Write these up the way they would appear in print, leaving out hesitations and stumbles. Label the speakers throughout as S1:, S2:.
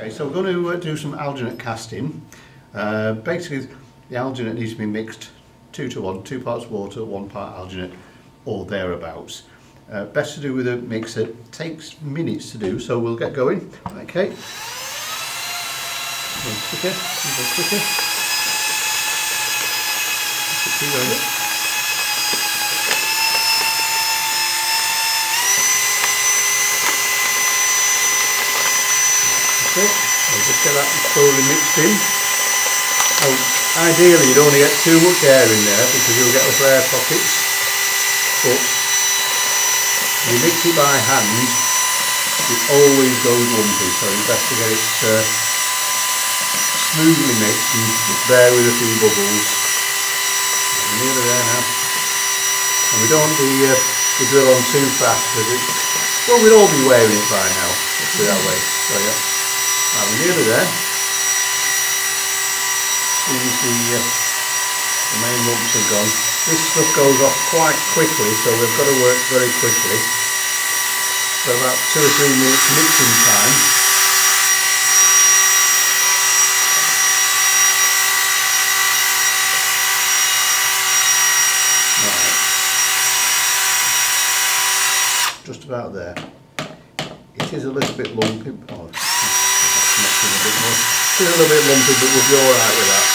S1: Okay, so we're going to do some alginate casting. Basically, the alginate needs to be mixed 2 to 1, 2 parts water, 1 part alginate, or thereabouts. Best to do with a mixer. Takes minutes to do, so we'll get going. Okay. A little quicker, a little quicker. Keep going. That's it. I'll just get that thoroughly mixed in. Now, ideally you don't want to get too much air in there because you'll get little air pockets, but you mix it by hand, it always goes lumpy, so it's best to get it smoothly mixed and just bear with a few bubbles. We're nearly there now. And we don't want the drill on too fast because we'll all be wearing it by now, let's put it that way. So yeah, right, we're nearly there. As soon as the main lumps have gone, this stuff goes off quite quickly, so we've got to work very quickly. So about 2 or 3 minutes mixing time. Right. Just about there. It is a little bit lumpy. Oh, that's a bit more. It's a little bit lumpy, but we'll be alright with that.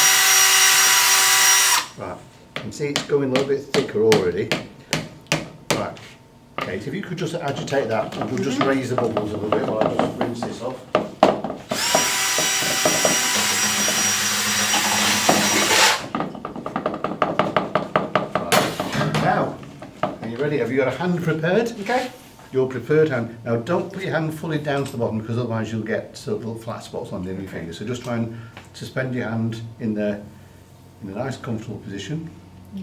S1: Right, you can see it's going a little bit thicker already. Right, okay, so if you could just agitate that, and we'll just raise the bubbles a little bit while I just rinse this off. Right, now, are you ready? Have you got a hand prepared?
S2: Okay.
S1: Your preferred hand. Now don't put your hand fully down to the bottom because otherwise you'll get sort of little flat spots on the end of your fingers. So just try and suspend your hand in there in a nice comfortable position.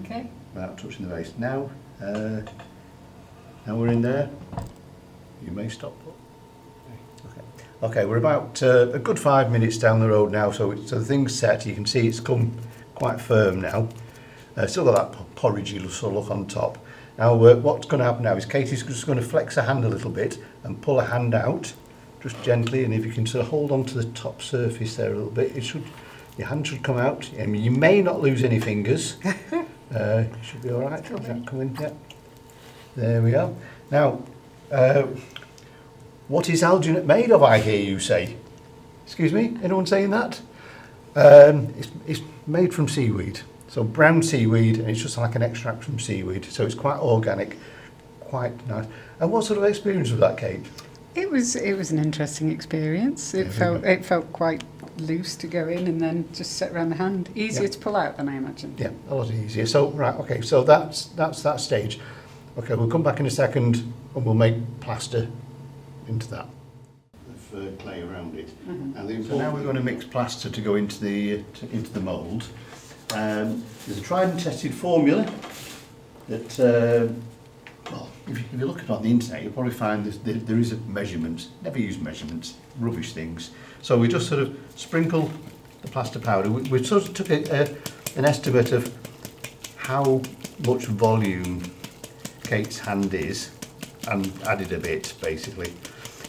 S2: Okay.
S1: Without touching the base. Now we're in there. You may stop. Okay, we're about a good 5 minutes down the road now, so the thing's set. You can see it's come quite firm now. Still got that porridgey sort of look on top. Now what's going to happen now is Katie's just going to flex her hand a little bit and pull her hand out, just gently, and if you can sort of hold on to the top surface there a little bit, your hand should come out. I mean, you may not lose any fingers. Should be all right. Is that coming? Yeah. There we go. Now, what is alginate made of, I hear you say? Excuse me? Anyone saying that? It's made from seaweed. So brown seaweed, and it's just like an extract from seaweed. So it's quite organic, quite nice. And what sort of experience was that, Kate?
S2: It was an interesting experience. It felt quite loose to go in and then just sit around the hand. Easier to pull out than I imagined.
S1: Yeah, a lot easier. So right, okay. So that's that stage. Okay, we'll come back in a second and we'll make plaster into that. With clay around it. And so now we're going to mix plaster to go into the mould. There's a tried and tested formula that, well, if you look at it on the internet, you'll probably find there is a measurement. Never use measurements, rubbish things. So we just sort of sprinkle the plaster powder. We sort of took an estimate of how much volume Kate's hand is and added a bit, basically.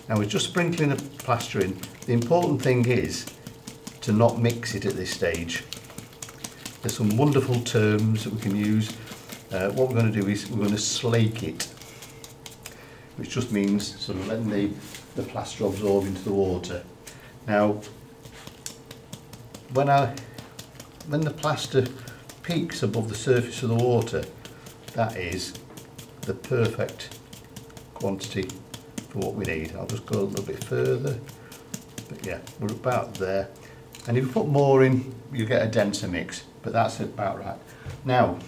S1: Now we're just sprinkling the plaster in. The important thing is to not mix it at this stage. There's some wonderful terms that we can use. What we're going to do is we're going to slake it, which just means sort of letting the plaster absorb into the water. Now, when the plaster peaks above the surface of the water, that is the perfect quantity for what we need. I'll just go a little bit further, but yeah, we're about there. And if you put more in, you get a denser mix, but that's about right. Now,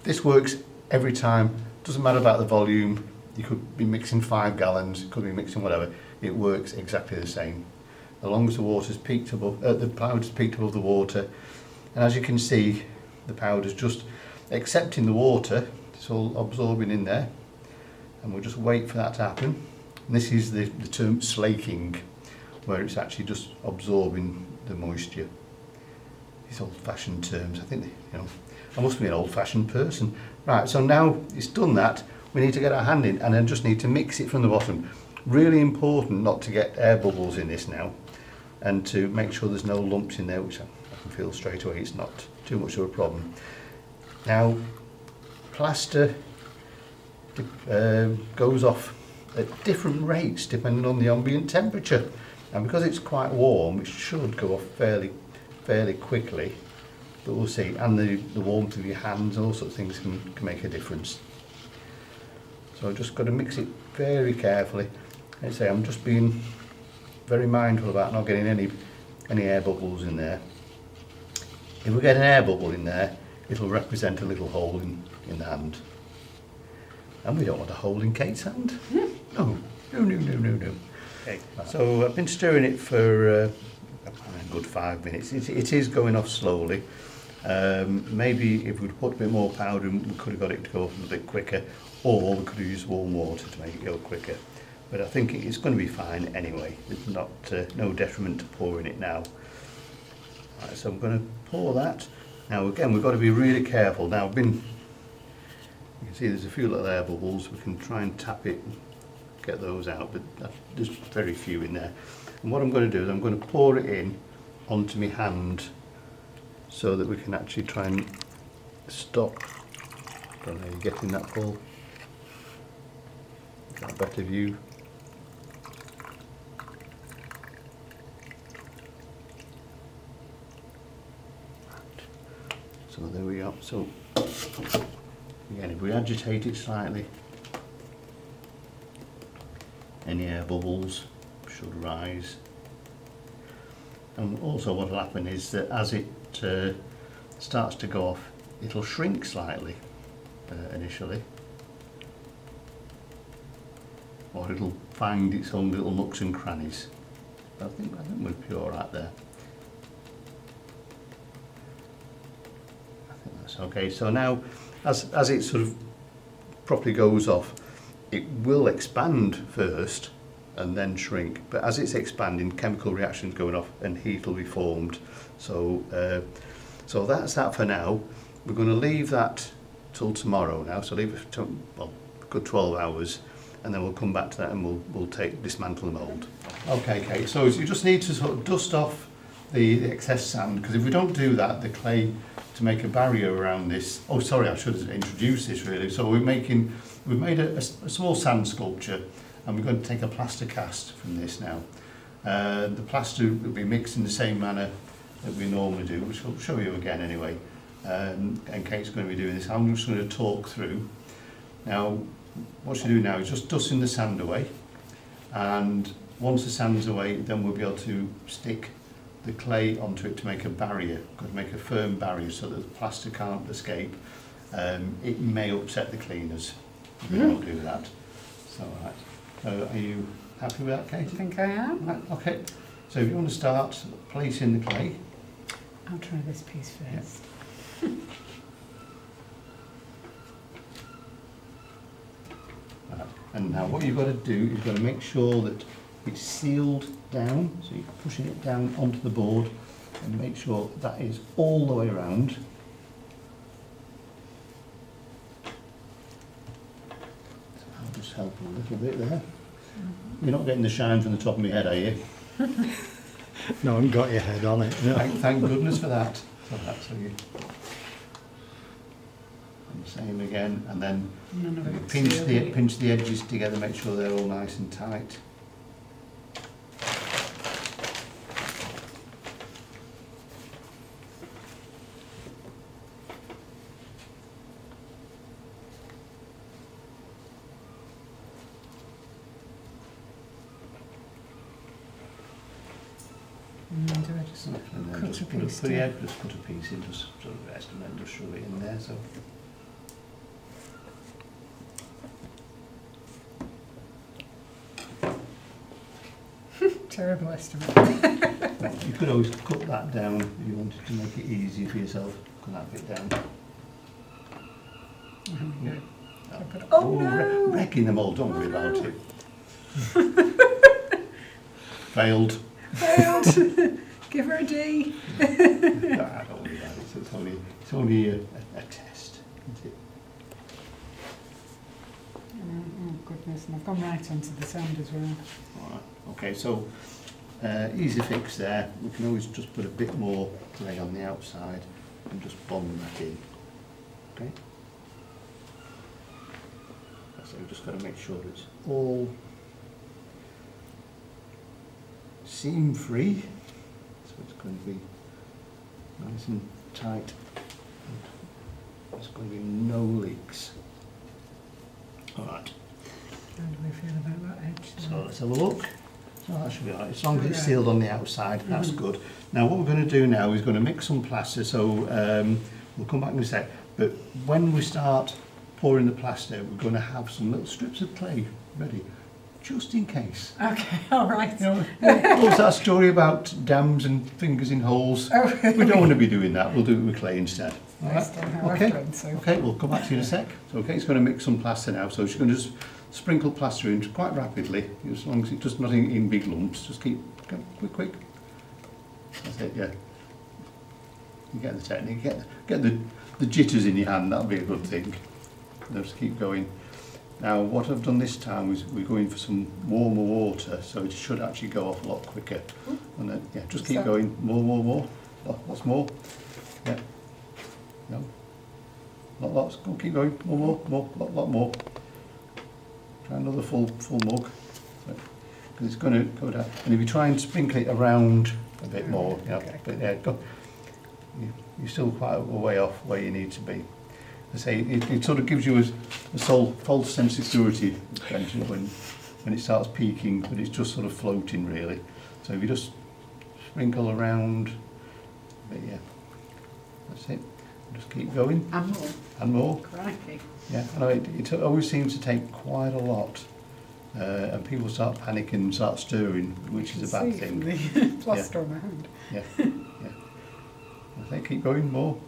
S1: this works every time. Doesn't matter about the volume. You could be mixing 5 gallons, you could be mixing whatever. It works exactly the same, as long as the water's peaked above, the powder's peaked above the water. And as you can see, the powder's just accepting the water. It's all absorbing in there, and we'll just wait for that to happen. And this is the term slaking, where it's actually just absorbing the moisture. These old-fashioned terms, I think, I must be an old-fashioned person. Right, so now it's done that, we need to get our hand in and then just need to mix it from the bottom. Really important not to get air bubbles in this now, and to make sure there's no lumps in there, which I can feel straight away it's not too much of a problem. Now, plaster goes off at different rates depending on the ambient temperature, and because it's quite warm it should go off fairly quickly, but we'll see. And the warmth of your hands and all sorts of things can make a difference. So I've just got to mix it very carefully. As I say, I'm just being very mindful about not getting any air bubbles in there. If we get an air bubble in there, it'll represent a little hole in the hand. And we don't want a hole in Kate's hand. No. Okay. So I've been stirring it for a good 5 minutes. It is going off slowly. Maybe if we'd put a bit more powder in, we could have got it to go off a little bit quicker, or we could have used warm water to make it go quicker. But I think it's going to be fine anyway. There's not no detriment to pouring it now. Right, so I'm going to pour that. Now again, we've got to be really careful. Now you can see there's a few little air bubbles. We can try and tap it, get those out, but there's very few in there. And what I'm going to do is I'm going to pour it in onto my hand so that we can actually try and stop. Don't know, you're getting that, Paul? Got a better view. So there we go. So again, if we agitate it slightly, any air bubbles should rise. And also what will happen is that as it starts to go off, it'll shrink slightly initially, or it'll find its own little nooks and crannies. I think we'll be all right there. I think that's okay. So now, as it sort of properly goes off, it will expand first and then shrink. But as it's expanding, chemical reactions going off and heat will be formed. So so that's that for now. We're going to leave that till tomorrow now. So leave it to, well, a good 12 hours, and then we'll come back to that and we'll dismantle the mould. Okay, Kate. So you just need to sort of dust off the excess sand, because if we don't do that, the clay to make a barrier around this. Oh, sorry, I should have introduced this really. So we've made a small sand sculpture, and we're going to take a plaster cast from this now. The plaster will be mixed in the same manner that we normally do, which I'll show you again anyway. And Kate's going to be doing this. I'm just going to talk through. Now, what you do now is just dusting the sand away, and once the sand's away, then we'll be able to stick the clay onto it to make a barrier. Got to make a firm barrier so that the plaster can't escape. It may upset the cleaners if we don't do that. So, right. So, are you happy with that, Kate?
S2: I think I am.
S1: Right, okay. So, if you want to start placing the clay.
S2: I'll try this piece first.
S1: Yeah. Right. And now what you've got to do, you've got to make sure that it's sealed down, so you're pushing it down onto the board, and make sure that is all the way around. So I'll just help a little bit there. You're not getting the shine from the top of my head, are you?
S3: No one got your head on it. No.
S1: Thank goodness for that. So that's you. And same again, and then
S2: None of it
S1: pinch the edges together, make sure they're all nice and tight.
S2: And then do I just
S1: And then
S2: cut
S1: just
S2: a piece down?
S1: just put a piece in, just sort of rest, and then just shove it in there. So
S2: Terrible estimate.
S1: you could always cut that down if you wanted to make it easier for yourself. Cut that bit down.
S2: Oh no!
S1: Wrecking them all, don't worry about it. Failed.
S2: Failed. Give her a D.
S1: Nah, don't worry about it. It's only a test, isn't it?
S2: Oh, good goodness, and I've gone right onto the sand as well.
S1: Alright, okay, so easy fix there. We can always just put a bit more clay on the outside and just bond that in. Okay? So we've just got to make sure it's all seam free. So it's going to be nice and tight. There's going to be no leaks. Alright.
S2: How do we feel about that edge?
S1: So let's have a look. So that should be alright. As long as it's sealed on the outside, that's good. Now what we're going to do now is going to mix some plaster, so we'll come back in a sec. But when we start pouring the plaster, we're going to have some little strips of clay ready, just in case.
S2: Okay, all right.
S1: You know, what was that story about dams and fingers in holes?
S2: Oh,
S1: We don't want to be doing that. We'll do it with clay instead. All
S2: Based
S1: right?
S2: on how
S1: Okay.
S2: I've done so.
S1: Okay, we'll come back to you in a sec. So, okay, it's going to mix some plaster now. So she's going to just sprinkle plaster in quite rapidly, as long as it's just not in big lumps. Just keep quick. That's it. Yeah. You get the technique. Get the jitters in your hand. That'll be a good thing. Just keep going. Now, what I've done this time is we're going for some warmer water, so it should actually go off a lot quicker. And then, yeah, just keep going. More. Lots more. Yeah. No. Not lots. Go, keep going. More. Lot more. Try another full mug. Because it's going to go down. And if you try and sprinkle it around a bit more, you know,
S2: Okay.
S1: but yeah, you're still quite a way off where you need to be. I say it sort of gives you a false sense of security when it starts peaking, but it's just sort of floating really. So if you just sprinkle around, but yeah, that's it. Just keep going
S2: And more.
S1: and more.
S2: Crikey.
S1: Yeah, I know it always seems to take quite a lot, and people start panicking and start stirring, which is a bad thing.
S2: The plaster on my hand.
S1: Yeah. I think keep going more.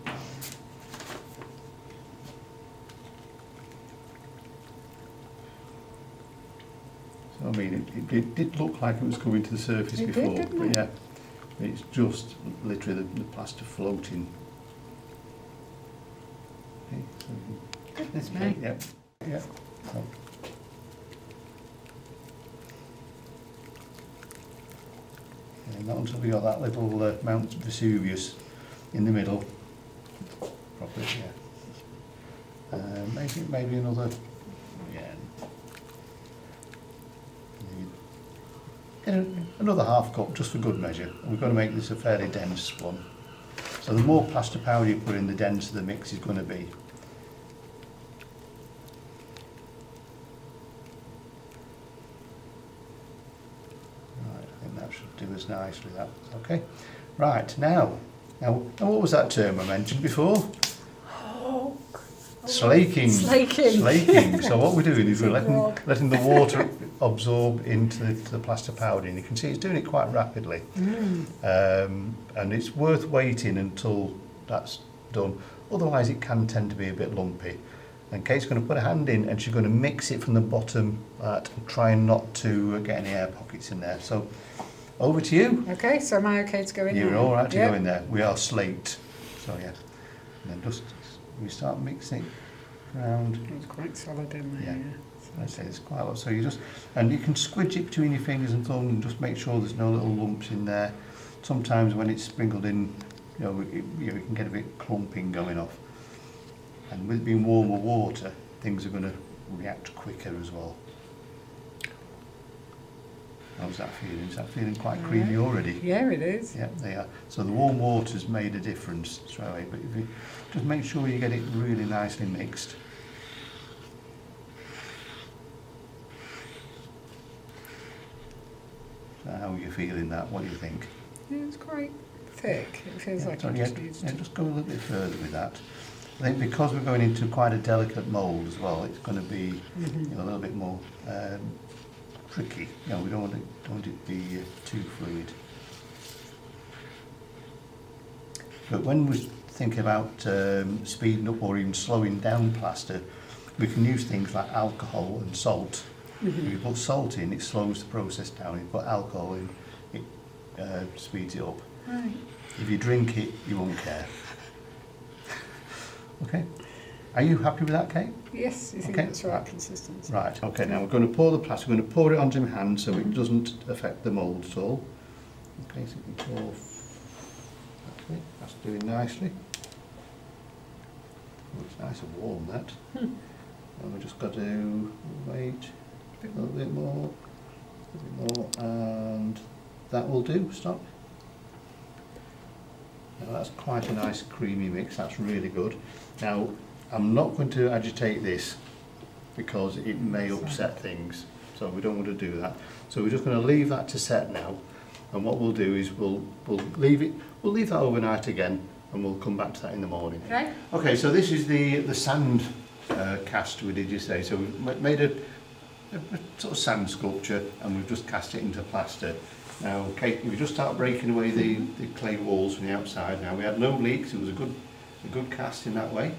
S1: So, I mean, it did look like it was coming to the surface
S2: It did,
S1: before,
S2: didn't
S1: but
S2: it?
S1: yeah, it's just literally the plaster floating. Okay, so
S2: Goodness
S1: okay,
S2: me.
S1: yeah. So. And not until we got that little Mount Vesuvius in the middle. Properly, yeah. Maybe another. Yeah. Get another half cup just for good measure. We're going to make this a fairly dense one. So the more plaster powder you put in, the denser the mix is going to be. Right, I think that should do us nicely. That okay. Right, now what was that term I mentioned before? Slaking.
S2: Slaking.
S1: So what we're doing is we're
S2: Frog.
S1: letting the water absorb into the plaster powder, and you can see it's doing it quite rapidly. And it's worth waiting until that's done. Otherwise, it can tend to be a bit lumpy. And Kate's going to put a hand in, and she's going to mix it from the bottom, trying not to get any air pockets in there. So over to you.
S2: Okay, so am I okay to go in
S1: You're
S2: there?
S1: all right to
S2: Yep.
S1: go in there. We are slaked. So yeah, and then just we start mixing around.
S2: It was quite solid in there.
S1: Yeah.
S2: Yeah.
S1: I say it's quite a lot. So you just, and you can squidge it between your fingers and thumb and just make sure there's no little lumps in there. Sometimes when it's sprinkled in, you can get a bit clumping going off. And with it being warmer water, things are going to react quicker as well. How's that feeling? Is that feeling quite creamy already?
S2: Yeah, it is.
S1: Yeah, they are. So the warm water's made a difference straight away. But if you just make sure you get it really nicely mixed. So how are you feeling that? What do you think?
S2: Yeah, it's quite thick. It feels like
S1: so
S2: it
S1: yeah,
S2: just needs
S1: yeah,
S2: to...
S1: just go a little bit further with that. I think because we're going into quite a delicate mould as well, it's going to be a little bit more tricky. We don't want it to be too fluid. But when we think about speeding up or even slowing down plaster, we can use things like alcohol and salt. If you put salt in, it slows the process down. If you put alcohol in, it speeds it up.
S2: Right.
S1: If you drink it, you won't care. Okay? Are you happy with that, Kate?
S2: Yes, you think
S1: Okay.
S2: that's right consistency?
S1: Right, okay, now we're going to pour the plaster, we're going to pour it onto my hand so it doesn't affect the mould at all. Okay, so we can pour, that's doing nicely. Oh, it's nice and warm, that. And we've just got to wait a little bit more, and that will do, stop. Now that's quite a nice creamy mix, that's really good. Now, I'm not going to agitate this because it may upset things, so we don't want to do that. So we're just going to leave that to set now, and what we'll do is we'll leave that overnight again, and we'll come back to that in the morning.
S2: Okay.
S1: Okay, so this is the sand cast we did yesterday. So we've made a sort of sand sculpture, and we've just cast it into plaster. Now, Kate, if you just start breaking away the clay walls from the outside. Now, we had no leaks. It was a good cast in that way.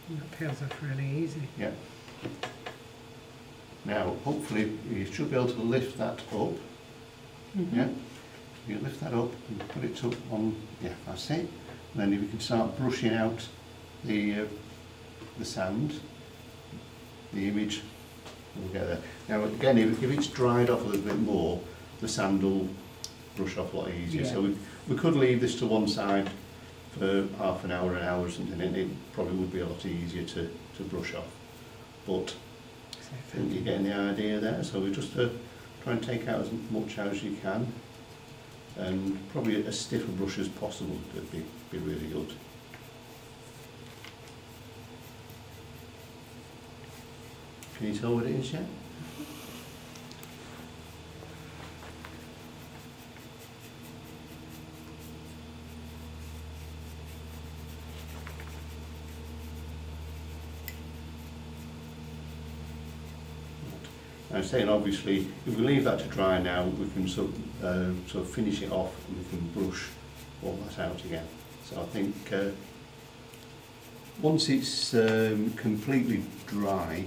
S2: That peels off really easy.
S1: Yeah. Now, hopefully, you should be able to lift that up. Yeah. You lift that up and put it up on. Yeah, that's it. And then we can start brushing out the sand. The image will get there. Now, again, if it's dried off a little bit more, the sand will brush off a lot easier.
S2: Yeah.
S1: So we could leave this to one side for half an hour or something, and it probably would be a lot easier to brush off. But I think you're getting the idea there. So we just try and take out as much out as you can, and probably as stiff a brush as possible would be really good. Can you tell what it is yet? I'm saying obviously, if we leave that to dry now, we can sort of finish it off, and we can brush all that out again. So I think once it's completely dry,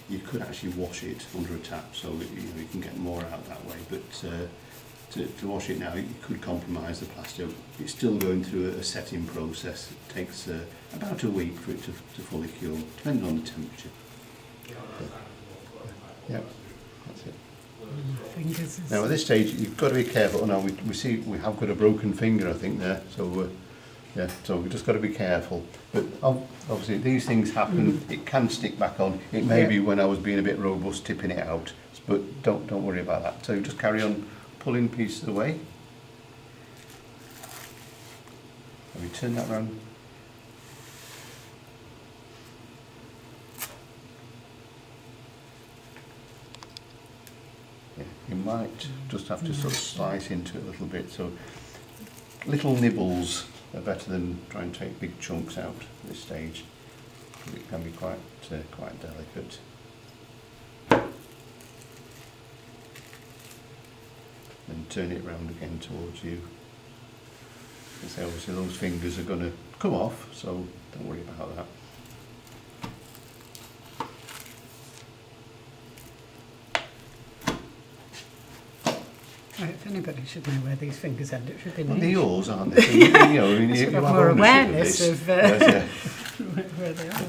S1: you could actually wash it under a tap, so you can get more out that way. But to wash it now, you could compromise the plaster. It's still going through a setting process. It takes about a week for it to fully cure, depending on the temperature. Yeah, that's it.
S2: Fingers is...
S1: Now at this stage, you've got to be careful. Now we see we have got a broken finger, I think, there. So yeah, so we've just got to be careful. But obviously, these things happen. It can stick back on. It may be when I was being a bit robust, tipping it out. But don't worry about that. So just carry on pulling pieces away. And we turn that round. Yeah, you might just have to sort of slice into it a little bit. So little nibbles are better than trying to take big chunks out at this stage. It can be quite delicate. And turn it round again towards you. As I say, obviously those fingers are going to come off, so don't worry about that.
S2: Right, if anybody should know where these fingers end, it should be me.
S1: Well, they're yours, aren't they? So you
S2: Should
S1: have
S2: have more
S1: ownership
S2: awareness
S1: this.
S2: of
S1: Yes, yeah.
S2: where they are.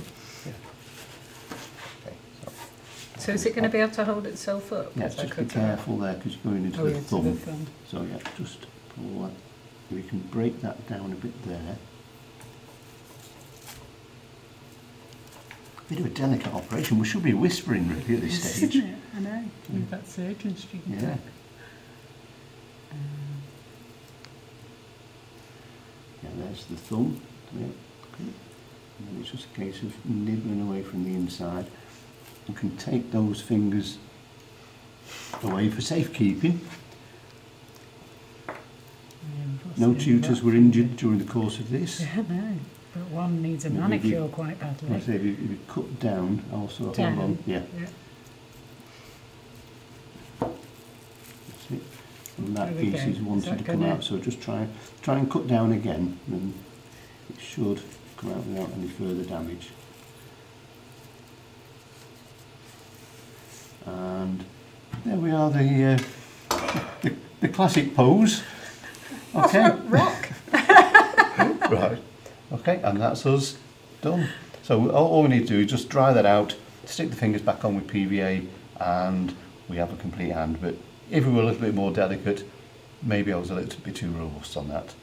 S1: Okay,
S2: So is it going to be able to hold itself up?
S1: yeah,
S2: If I
S1: just be
S2: could,
S1: careful there because you're going into
S2: Oh,
S1: the
S2: yeah, to
S1: thumb.
S2: the thumb.
S1: So yeah, just pull that. We can break that down a bit there. Bit of a delicate operation. We should be whispering really at this stage.
S2: Isn't it? I know. With that surgeon's student.
S1: Yeah. Yeah, there's the thumb. Yeah. Okay. And then it's just a case of nibbling away from the inside. You can take those fingers away for safekeeping. No tutors were injured during the course of this.
S2: Yeah, no. But one needs a
S1: Maybe
S2: manicure
S1: you-
S2: quite badly.
S1: Like I say, if you cut down, also
S2: Down.
S1: hold on. Yeah,
S2: Yeah.
S1: that's it. And that
S2: There we
S1: piece
S2: go.
S1: is wanting
S2: that
S1: to come
S2: gonna-
S1: out, so just try and cut down again, and it should come out without any further damage. And there we are, the classic pose.
S2: What's
S1: Okay.
S2: rock?
S1: Right. Okay, and that's us done. So all we need to do is just dry that out, stick the fingers back on with PVA, and we have a complete hand. But if we were a little bit more delicate, maybe I was a little bit too robust on that.